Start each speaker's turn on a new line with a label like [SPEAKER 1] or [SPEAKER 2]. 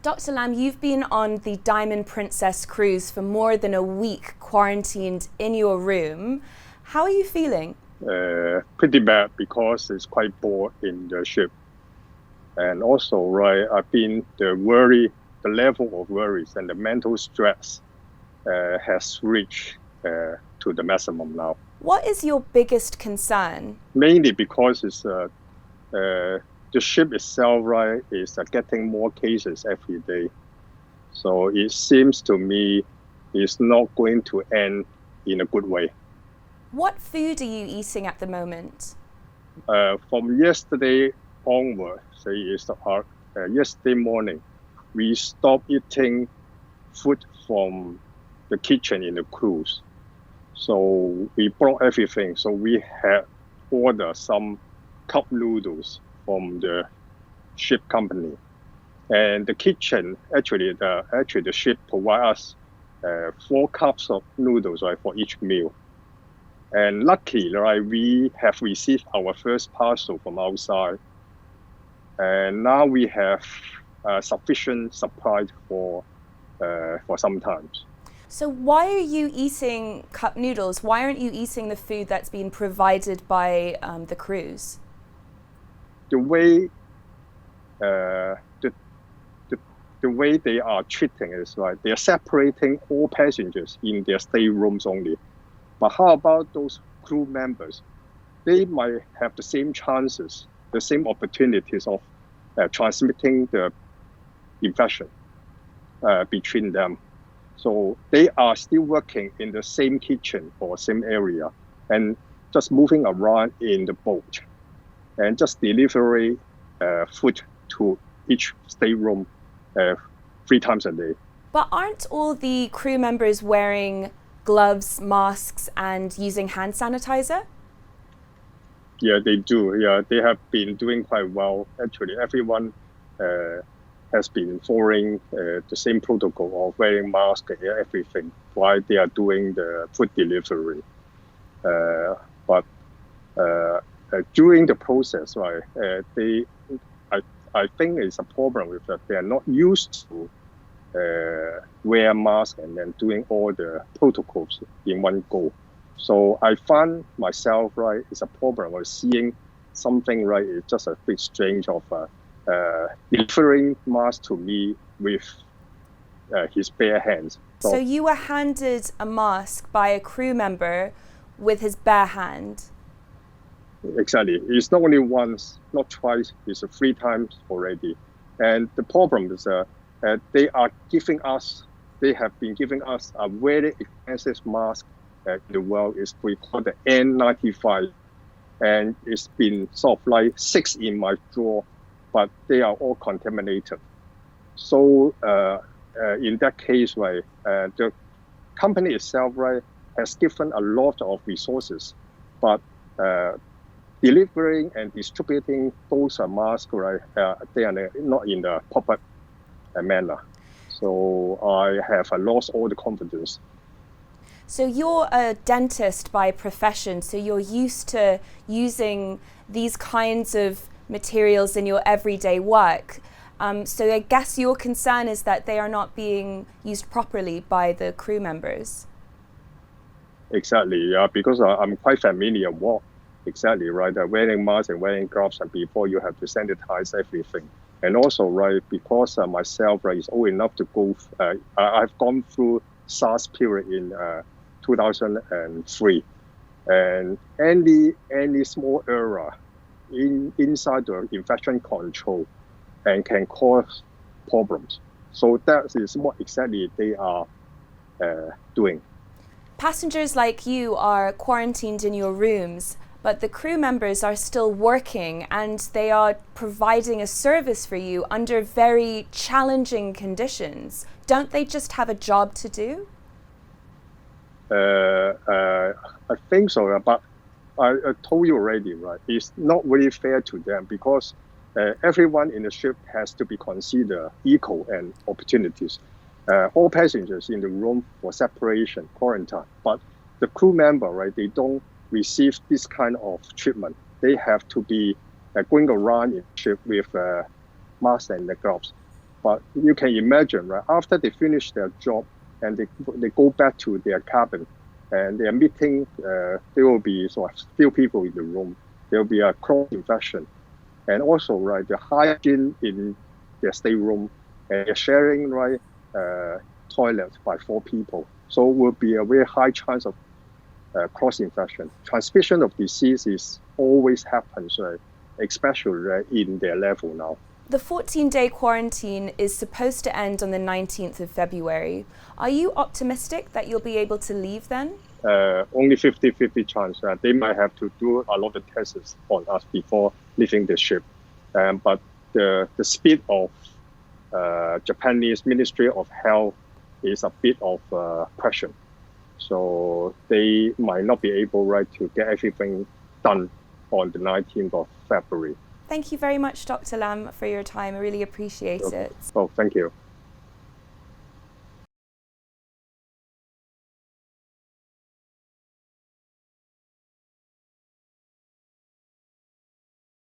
[SPEAKER 1] Dr. Lam, you've been on the Diamond Princess cruise for more than a week, quarantined in your room. How are you feeling?
[SPEAKER 2] Pretty bad because it's quite bored in the ship. And also, right, I've been the level of worries and the mental stress has reached to the maximum now.
[SPEAKER 1] What is your biggest concern?
[SPEAKER 2] Mainly because it's the ship itself, right, is getting more cases every day. So it seems to me it's not going to end in a good way.
[SPEAKER 1] What food are you eating at the moment?
[SPEAKER 2] From yesterday onward, say it's yesterday morning, we stopped eating food from the kitchen in the cruise. So we brought everything. So we had ordered some cup noodles from the ship company, and the kitchen the ship provides us 4 cups of noodles, right, for each meal. And luckily, right, we have received our first parcel from outside, and now we have sufficient supply for some time.
[SPEAKER 1] So why are you eating cup noodles? Why aren't you eating the food that's been provided by the cruise?
[SPEAKER 2] The way the way they are treating is right. They are separating all passengers in their staterooms only. But how about those crew members? They might have the same chances, the same opportunities of transmitting the infection between them. So they are still working in the same kitchen or same area and just moving around in the boat and just delivering food to each stateroom 3 times a day.
[SPEAKER 1] But aren't all the crew members wearing gloves, masks, and using hand sanitizer?
[SPEAKER 2] Yeah, they do. Yeah, they have been doing quite well. Actually, everyone has been following the same protocol of wearing masks and everything while they are doing the food delivery. But during the process, right, I think it's a problem with that. They are not used to wear masks and then doing all the protocols in one go. So I find myself, right, it's a problem of seeing something, right, it's just a bit strange of delivering mask to me with his bare hands.
[SPEAKER 1] So you were handed a mask by a crew member with his bare hand?
[SPEAKER 2] Exactly. It's not only once, not twice, it's 3 times already. And the problem is they have been giving us a very expensive mask in the world. It's called the N95. And it's been sort of like 6 in my drawer, but they are all contaminated. So in that case, right, the company itself, right, has given a lot of resources, but delivering and distributing those masks, right, they are not in the proper manner. So I have lost all the confidence.
[SPEAKER 1] So you're a dentist by profession, so you're used to using these kinds of materials in your everyday work. So I guess your concern is that they are not being used properly by the crew members.
[SPEAKER 2] Exactly, yeah, because I'm quite familiar with exactly, right, wearing masks and wearing gloves, and before you have to sanitize everything. And also, right, because myself, right, is old enough to go, I've gone through SARS period in 2003, and any small error inside the infection control and can cause problems. So that is what exactly they are doing.
[SPEAKER 1] Passengers like you are quarantined in your rooms, but the crew members are still working and they are providing a service for you under very challenging conditions. Don't they just have a job to do?
[SPEAKER 2] I think so, but I told you already, right? It's not really fair to them because everyone in the ship has to be considered equal and opportunities. All passengers in the room for separation, quarantine, but the crew member, right, they don't receive this kind of treatment. They have to be going around in the ship with masks and the gloves. But you can imagine, right, after they finish their job and they go back to their cabin and they are meeting, there will be sort of few people in the room. There will be a cross-infection. And also, right, the hygiene in their stateroom, and they're sharing, right, toilets by 4 people. So it will be a very high chance of cross-infection. Transmission of diseases always happens, right, especially right, in their level now.
[SPEAKER 1] The 14-day quarantine is supposed to end on the 19th of February. Are you optimistic that you'll be able to leave then?
[SPEAKER 2] Only 50-50 chance. They might have to do a lot of tests on us before leaving the ship. But the speed of Japanese Ministry of Health is a bit of question. So they might not be able, right, to get everything done on the 19th of February.
[SPEAKER 1] Thank you very much, Dr. Lam, for your time. I really appreciate it.
[SPEAKER 2] Oh, thank you.